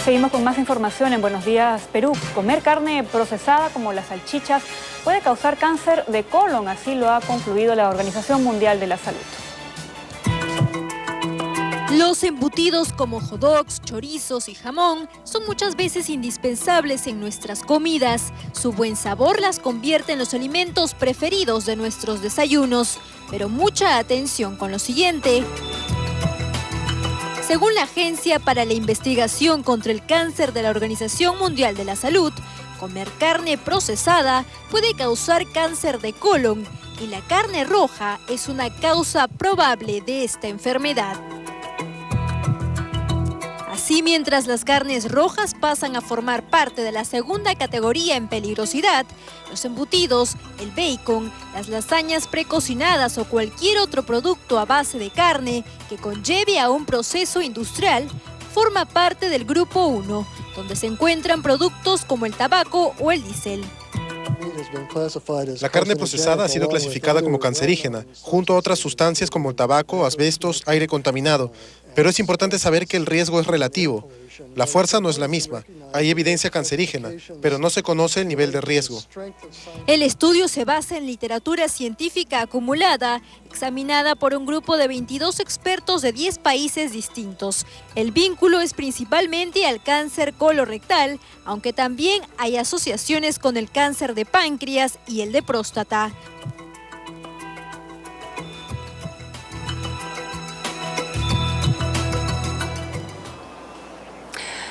Seguimos con más información en Buenos Días, Perú. Comer carne procesada como las salchichas puede causar cáncer de colon, así lo ha concluido la Organización Mundial de la Salud. Los embutidos como hot dogs, chorizos y jamón son muchas veces indispensables en nuestras comidas. Su buen sabor las convierte en los alimentos preferidos de nuestros desayunos. Pero mucha atención con lo siguiente. Según la Agencia para la Investigación contra el Cáncer de la Organización Mundial de la Salud, comer carne procesada puede causar cáncer de colon y la carne roja es una causa probable de esta enfermedad. Así, mientras las carnes rojas pasan a formar parte de la segunda categoría en peligrosidad, los embutidos, el bacon, las lasañas precocinadas o cualquier otro producto a base de carne que conlleve a un proceso industrial, forma parte del grupo 1, donde se encuentran productos como el tabaco o el diésel. La carne procesada ha sido clasificada como cancerígena, junto a otras sustancias como el tabaco, asbestos, aire contaminado. Pero es importante saber que el riesgo es relativo. La fuerza no es la misma. Hay evidencia cancerígena, pero no se conoce el nivel de riesgo. El estudio se basa en literatura científica acumulada, examinada por un grupo de 22 expertos de 10 países distintos. El vínculo es principalmente al cáncer colorectal, aunque también hay asociaciones con el cáncer de páncreas y el de próstata.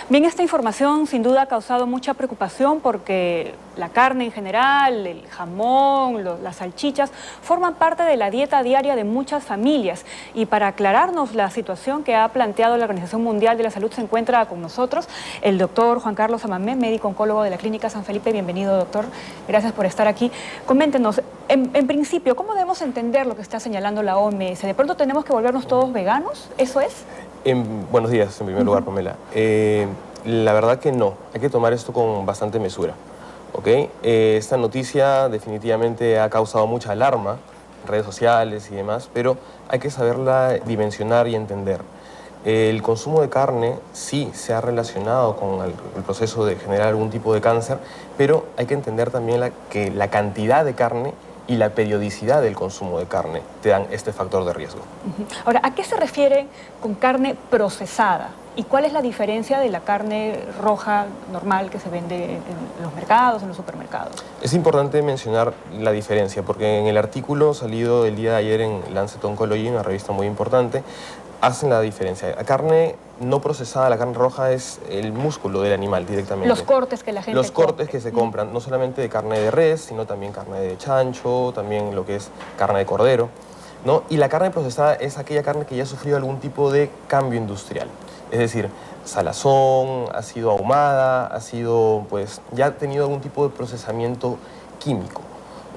Bien, esta información sin duda ha causado mucha preocupación porque la carne en general, el jamón, las salchichas, forman parte de la dieta diaria de muchas familias. Y para aclararnos la situación que ha planteado la Organización Mundial de la Salud, se encuentra con nosotros el doctor Juan Carlos Amamé, médico oncólogo de la Clínica San Felipe. Bienvenido, doctor. Gracias por estar aquí. Coméntenos, en principio, ¿cómo debemos entender lo que está señalando la OMS? ¿De pronto tenemos que volvernos todos veganos? ¿Eso es? Buenos días, en primer lugar, Pamela. La verdad que no, hay que tomar esto con bastante mesura. ¿Okay? Esta noticia definitivamente ha causado mucha alarma en redes sociales y demás, pero hay que saberla dimensionar y entender. El consumo de carne sí se ha relacionado con el proceso de generar algún tipo de cáncer, pero hay que entender también que la cantidad de carne y la periodicidad del consumo de carne te dan este factor de riesgo. Ahora, ¿a qué se refiere con carne procesada? ¿Y cuál es la diferencia de la carne roja normal que se vende en los mercados, en los supermercados? Es importante mencionar la diferencia, porque en el artículo salido el día de ayer en Lancet Oncology, una revista muy importante, hacen la diferencia. La carne no procesada, la carne roja, es el músculo del animal directamente. Los cortes que la gente Los cortes que se compran, no solamente de carne de res, sino también carne de chancho, también lo que es carne de cordero, ¿no? Y la carne procesada es aquella carne que ya ha sufrido algún tipo de cambio industrial. Es decir, salazón, ha sido ahumada, pues, ya ha tenido algún tipo de procesamiento químico,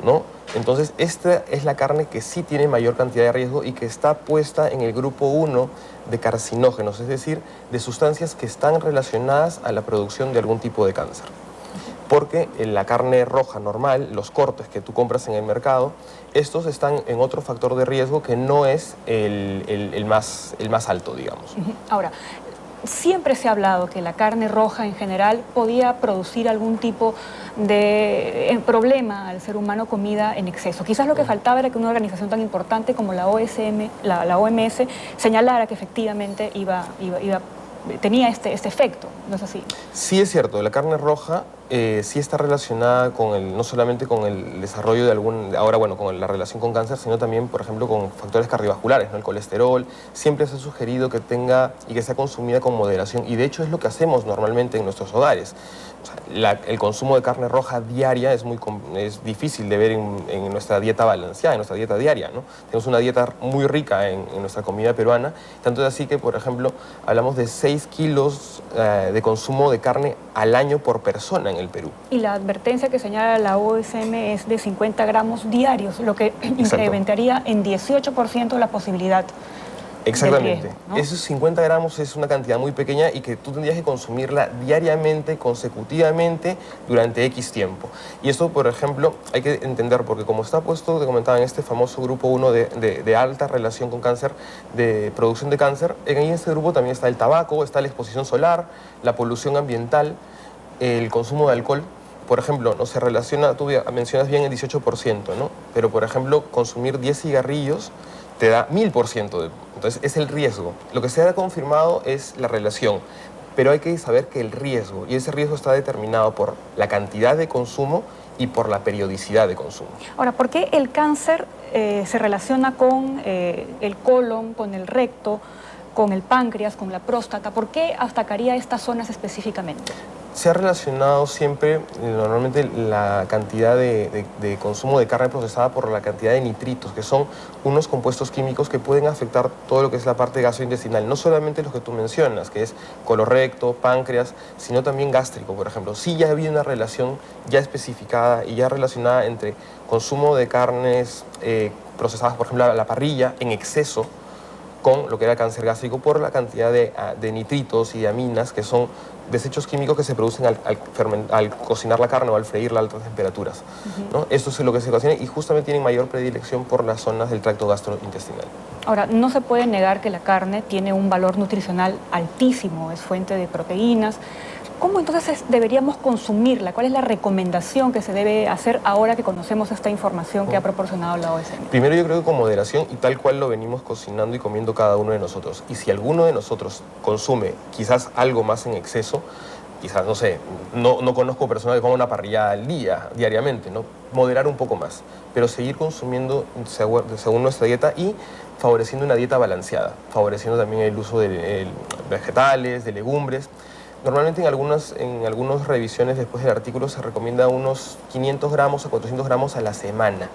¿no? Entonces, esta es la carne que sí tiene mayor cantidad de riesgo y que está puesta en el grupo 1 de carcinógenos, es decir, de sustancias que están relacionadas a la producción de algún tipo de cáncer. Porque en la carne roja normal, los cortes que tú compras en el mercado, estos están en otro factor de riesgo que no es el más alto, digamos. Ahora, siempre se ha hablado que la carne roja en general podía producir algún tipo de problema al ser humano comida en exceso. Quizás lo que faltaba era que una organización tan importante como la OMS señalara que efectivamente tenía este efecto, ¿no es así? Sí, es cierto, la carne roja sí está relacionada con no solamente con el desarrollo de con la relación con cáncer, sino también, por ejemplo, con factores cardiovasculares, ¿no? El colesterol. Siempre se ha sugerido que tenga y que sea consumida con moderación, y de hecho es lo que hacemos normalmente en nuestros hogares. O sea, el consumo de carne roja diaria es difícil de ver en nuestra dieta balanceada, en nuestra dieta diaria, ¿no? Tenemos una dieta muy rica en nuestra comida peruana, tanto es así que, por ejemplo, hablamos de 6 kilos de consumo de carne al año por persona en el Perú. Y la advertencia que señala la OMS es de 50 gramos diarios, lo que incrementaría en 18% la posibilidad Exactamente. riesgo, ¿no? Esos 50 gramos es una cantidad muy pequeña y que tú tendrías que consumirla diariamente, consecutivamente, durante X tiempo. Y esto, por ejemplo, hay que entender, porque como está puesto, te comentaba, en este famoso grupo 1 de alta relación con cáncer, de producción de cáncer, en este grupo también está el tabaco, está la exposición solar, la polución ambiental, el consumo de alcohol. Por ejemplo, no se relaciona, tú mencionas bien el 18%, ¿no? Pero, por ejemplo, consumir 10 cigarrillos te da 1000%. Entonces, es el riesgo. Lo que se ha confirmado es la relación, pero hay que saber que el riesgo, y ese riesgo está determinado por la cantidad de consumo y por la periodicidad de consumo. Ahora, ¿por qué el cáncer se relaciona con el colon, con el recto, con el páncreas, con la próstata? ¿Por qué atacaría estas zonas específicamente? Se ha relacionado siempre, normalmente, la cantidad de consumo de carne procesada por la cantidad de nitritos, que son unos compuestos químicos que pueden afectar todo lo que es la parte gastrointestinal, no solamente los que tú mencionas, que es colorecto, páncreas, sino también gástrico, por ejemplo. Sí, ya había una relación ya especificada y ya relacionada entre consumo de carnes procesadas, por ejemplo, a la parrilla, en exceso, con lo que era cáncer gástrico por la cantidad de nitritos y de aminas, que son desechos químicos que se producen al cocinar la carne o al freírla a altas temperaturas, ¿no? Esto es lo que se ocasiona y justamente tienen mayor predilección por las zonas del tracto gastrointestinal. Ahora, no se puede negar que la carne tiene un valor nutricional altísimo, es fuente de proteínas. ¿Cómo entonces deberíamos consumirla? ¿Cuál es la recomendación que se debe hacer ahora que conocemos esta información que ha proporcionado la OSM? Primero, yo creo que con moderación y tal cual lo venimos cocinando y comiendo cada uno de nosotros. Y si alguno de nosotros consume quizás algo más en exceso, quizás, no sé, no conozco personas que coman una parrilla al día, diariamente, ¿no? Moderar un poco más, pero seguir consumiendo según nuestra dieta y favoreciendo una dieta balanceada, favoreciendo también el uso de vegetales, de legumbres. Normalmente en algunas revisiones después del artículo se recomienda unos 500 gramos a 400 gramos a la semana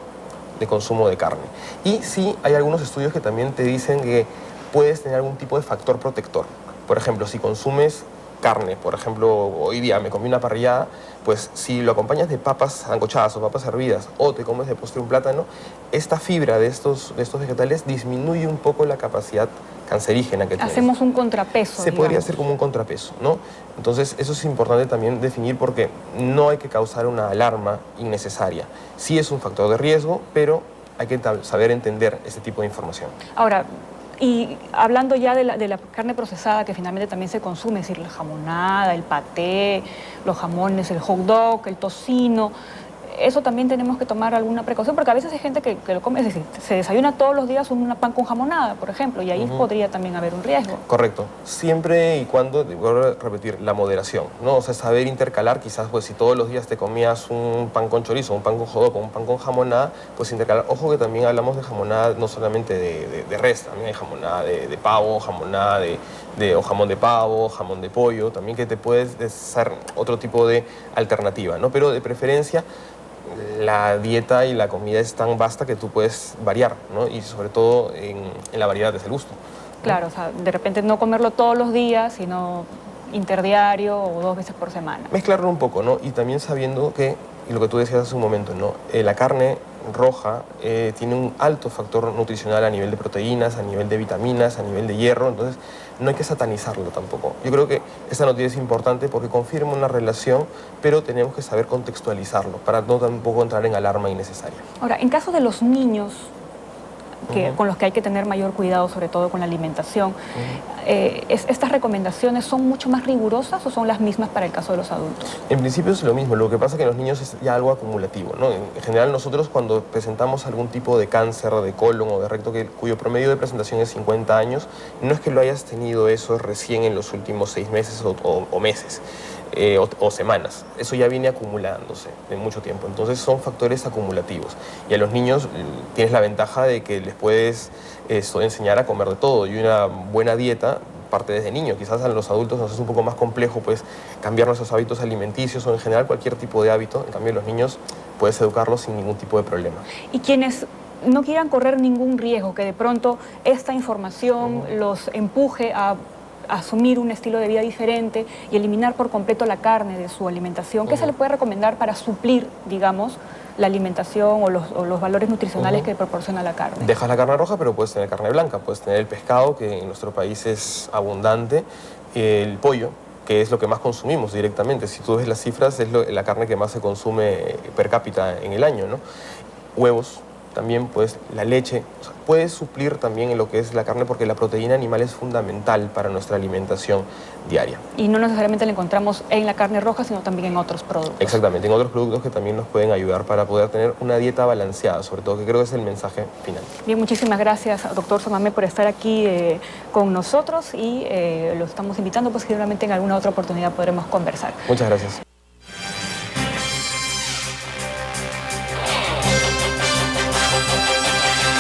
de consumo de carne. Y sí, hay algunos estudios que también te dicen que puedes tener algún tipo de factor protector. Por ejemplo, si consumes carne, por ejemplo, hoy día me comí una parrillada, pues si lo acompañas de papas sancochadas o papas hervidas o te comes de postre un plátano, esta fibra de estos vegetales disminuye un poco la capacidad cancerígena que tienes. Hacemos un contrapeso. Se podría hacer como un contrapeso, ¿no? Entonces, eso es importante también definir porque no hay que causar una alarma innecesaria. Sí es un factor de riesgo, pero hay que saber entender este tipo de información. Ahora, y hablando ya de la carne procesada que finalmente también se consume, es decir, la jamonada, el paté, los jamones, el hot dog, el tocino, eso también tenemos que tomar alguna precaución, porque a veces hay gente que lo come, es decir, se desayuna todos los días un pan con jamonada, por ejemplo, y ahí podría también haber un riesgo. Correcto. Siempre y cuando, vuelvo a repetir, la moderación, ¿no? O sea, saber intercalar, quizás, pues, si todos los días te comías un pan con chorizo, un pan con hot dog, un pan con jamonada, pues intercalar. Ojo que también hablamos de jamonada no solamente de res, también hay jamonada de pavo, jamonada o jamón de pavo, jamón de pollo, también que te puedes hacer otro tipo de alternativa, ¿no? Pero de preferencia, la dieta y la comida es tan vasta que tú puedes variar, ¿no? Y sobre todo en la variedad desde el gusto, ¿no? Claro, o sea, de repente no comerlo todos los días, sino interdiario o 2 veces por semana. Mezclarlo un poco, ¿no? Y también sabiendo que, y lo que tú decías hace un momento, ¿no? La carne roja tiene un alto factor nutricional a nivel de proteínas, a nivel de vitaminas, a nivel de hierro, entonces no hay que satanizarlo tampoco. Yo creo que esta noticia es importante porque confirma una relación, pero tenemos que saber contextualizarlo para no tampoco entrar en alarma innecesaria. Ahora, en caso de los niños, con los que hay que tener mayor cuidado, sobre todo con la alimentación, ¿estas recomendaciones son mucho más rigurosas o son las mismas para el caso de los adultos? En principio es lo mismo, lo que pasa es que en los niños es ya algo acumulativo, ¿no? En general nosotros cuando presentamos algún tipo de cáncer de colon o de recto cuyo promedio de presentación es 50 años, no es que lo hayas tenido eso recién en los últimos 6 meses o meses. O semanas. Eso ya viene acumulándose de mucho tiempo. Entonces son factores acumulativos. Y a los niños tienes la ventaja de que les puedes enseñar a comer de todo. Y una buena dieta parte desde niño. Quizás a los adultos nos es un poco más complejo pues, cambiar nuestros hábitos alimenticios o en general cualquier tipo de hábito. En cambio, los niños puedes educarlos sin ningún tipo de problema. Y quienes no quieran correr ningún riesgo, que de pronto esta información los empuje a asumir un estilo de vida diferente y eliminar por completo la carne de su alimentación, ¿qué se le puede recomendar para suplir, digamos, la alimentación o los valores nutricionales que proporciona la carne. Dejas la carne roja, pero puedes tener carne blanca, puedes tener el pescado, que en nuestro país es abundante, el pollo, que es lo que más consumimos directamente. Si tú ves las cifras, es la carne que más se consume per cápita en el año, ¿no? Huevos, también pues la leche, o sea, puedes suplir también en lo que es la carne porque la proteína animal es fundamental para nuestra alimentación diaria. Y no necesariamente la encontramos en la carne roja, sino también en otros productos. Exactamente, en otros productos que también nos pueden ayudar para poder tener una dieta balanceada, sobre todo, que creo que es el mensaje final. Bien, muchísimas gracias, doctor Somamé, por estar aquí con nosotros y lo estamos invitando, pues seguramente en alguna otra oportunidad podremos conversar. Muchas gracias.